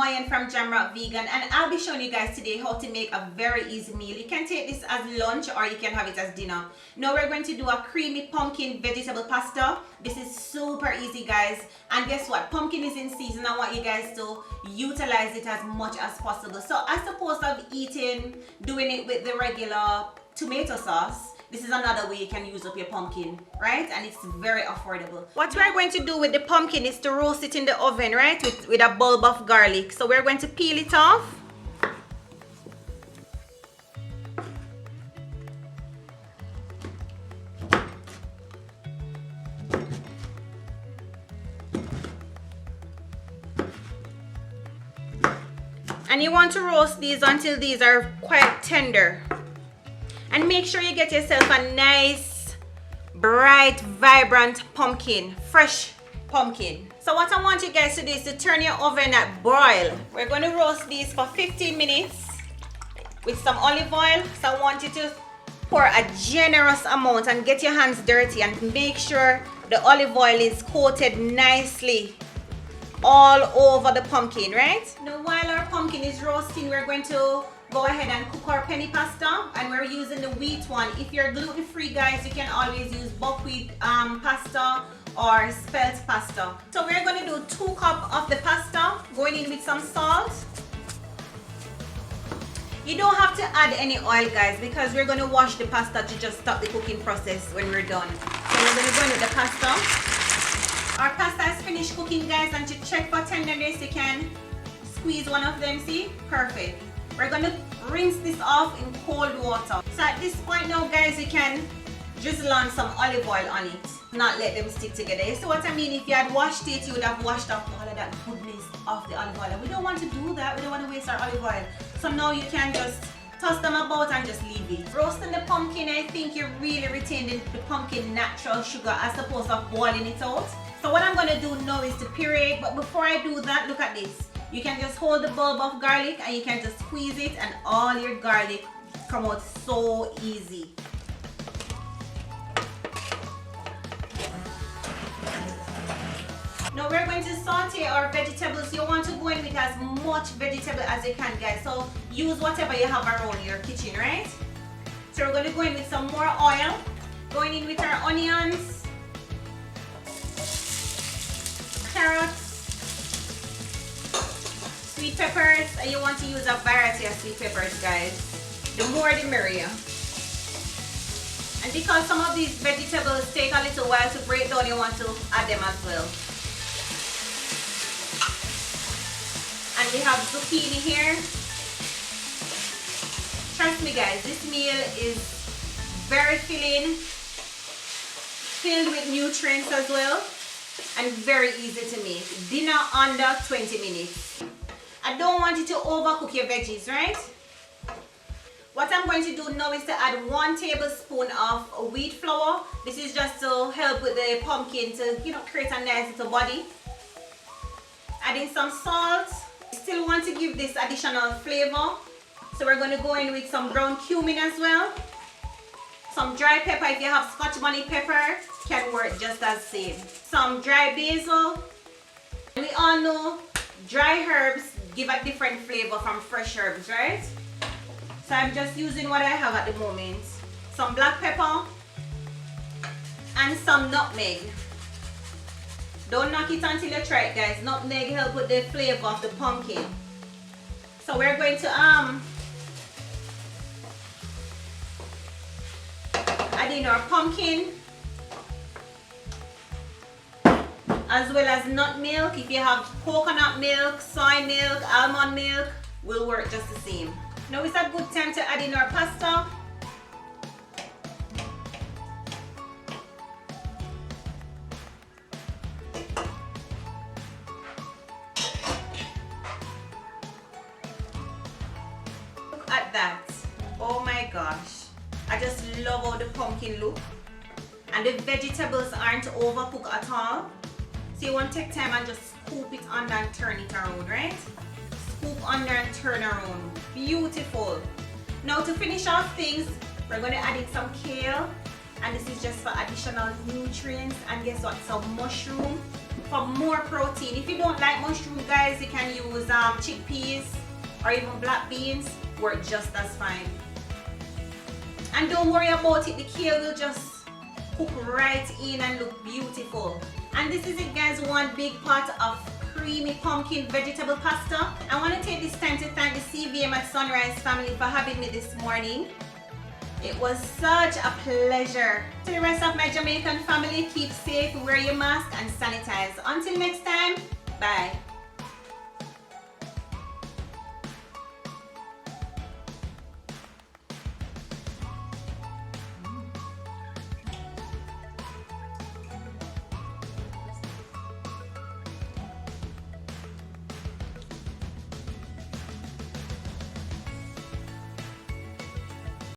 Moyen from Jamrock Vegan, and I'll be showing you guys today how to make a very easy meal. You can take this as lunch or you can have it as dinner. Now we're going to do a creamy pumpkin vegetable pasta. This is super easy, guys, and guess what? Pumpkin is in season. I want you guys to utilize it as much as possible. So as opposed to doing it with the regular tomato sauce, this is another way you can use up your pumpkin, right? And it's very affordable. What we're going to do with the pumpkin is to roast it in the oven, right? With a bulb of garlic. So we're going to peel it off. And you want to roast these until these are quite tender. And make sure you get yourself a nice, bright, vibrant pumpkin, fresh pumpkin. So what I want you guys to do is to turn your oven at boil. We're going to roast these for 15 minutes with some olive oil. So I want you to pour a generous amount and get your hands dirty and make sure the olive oil is coated nicely all over the pumpkin, right? Now while our pumpkin is roasting, we're going to go ahead and cook our penny pasta, and we're using the wheat one. If you're gluten-free, guys, you can always use buckwheat pasta or spelt pasta. So we're going to do 2 cups of the pasta, going in with some salt. You don't have to add any oil, guys, because we're going to wash the pasta to just stop the cooking process when we're done. So we're going to go in with the pasta. Our pasta is finished cooking, guys, and to check for tenderness, you can squeeze one of them. See? Perfect. We're going to rinse this off in cold water. So at this point now, guys, you can drizzle on some olive oil on it. Not let them stick together. You see what I mean? If you had washed it, you would have washed off all of that goodness of the olive oil. We don't want to do that. We don't want to waste our olive oil. So now you can just toss them about and just leave it. Roasting the pumpkin, I think you're really retaining the pumpkin natural sugar as opposed to boiling it out. So what I'm going to do now is to puree it. But before I do that, look at this. You can just hold the bulb of garlic and you can just squeeze it and all your garlic come out so easy. Now we're going to saute our vegetables. You want to go in with as much vegetable as you can, guys. So use whatever you have around your kitchen, right? So we're going to go in with some more oil. Going in with our onions, carrots, sweet peppers, and you want to use a variety of sweet peppers, guys. The more the merrier. And because some of these vegetables take a little while to break down, you want to add them as well. And we have zucchini here. Trust me, guys, this meal is very filling, filled with nutrients as well, and very easy to make. Dinner under 20 minutes. I don't want you to overcook your veggies, right? What I'm going to do now is to add 1 tablespoon of wheat flour. This is just to help with the pumpkin to, create a nice little body. Adding some salt. Still want to give this additional flavor. So we're going to go in with some ground cumin as well. Some dry pepper. If you have Scotch bonnet pepper, can work just as same. Some dry basil. We all know dry herbs give a different flavor from fresh herbs, right? So I'm just using what I have at the moment. Some black pepper and some nutmeg. Don't knock it until you try it, guys. Nutmeg help with the flavor of the pumpkin. So we're going to add in our pumpkin, as well as nut milk. If you have coconut milk, soy milk, almond milk, will work just the same. Now it's a good time to add in our pasta. Look at that. Oh my gosh. I just love how the pumpkin look. And the vegetables aren't overcooked at all. So you want to take time and just scoop it under and turn it around, right? Scoop under and turn around. Beautiful. Now to finish off things, we're going to add in some kale. And this is just for additional nutrients. And guess what? Some mushroom. for more protein. If you don't like mushroom, guys, you can use chickpeas or even black beans, work just as fine. And don't worry about it, the kale will just cook right in and look beautiful. And this is it, guys, one big pot of creamy pumpkin vegetable pasta. I want to take this time to thank the CVM at Sunrise family for having me this morning. It was such a pleasure. To the rest of my Jamaican family, keep safe, wear your mask and sanitize. Until next time, bye.